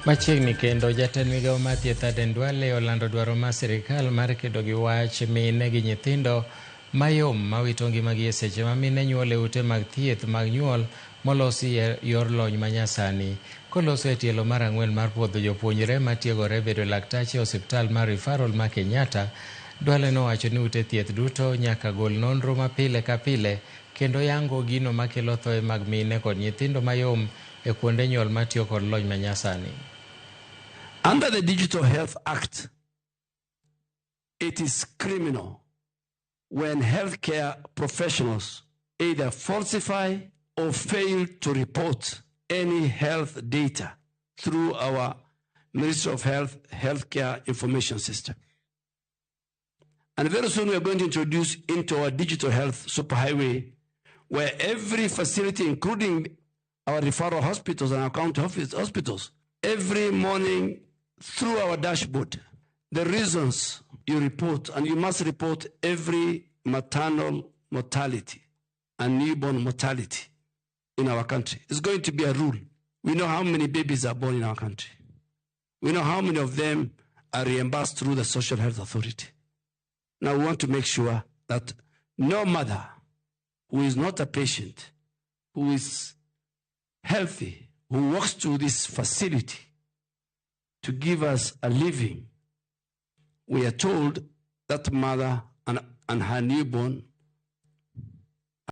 Machiegni kendo jatend migao mar thieth Aden Duale olando dwaro mar sirkal mar kedo gi wach mine gi nyithindo mayom mawito ngimagi e seche ma mine nyuol e ute mag thieth mag nyuol molosi e yor lony manyasani. Koloso e tielo mar 4 mar puodho jopuonjre matiegore bedo laktache e osiptal mar Referral ma Kenyatta, Duale nowacho ni ute thieth duto nyaka gol nonro ma pile ka pile kendo yango gino makelo thoe mag mine kod nyithindo mayom e kuonde nyuol matiyo kod lony manyasani. Under the Digital Health Act, it is criminal when healthcare professionals either falsify or fail to report any health data through our Ministry of Health Healthcare Information System. And very soon we are going to introduce into our digital health superhighway where every facility, including our referral hospitals and our county hospitals, every morning through our dashboard, the reasons you report, and you must report every maternal mortality and newborn mortality in our country. It's going to be a rule. We know how many babies are born in our country. We know how many of them are reimbursed through the Social Health Authority. Now we want to make sure that no mother who is not a patient, who is healthy, who walks to this facility to give us a living, we are told that mother and her newborn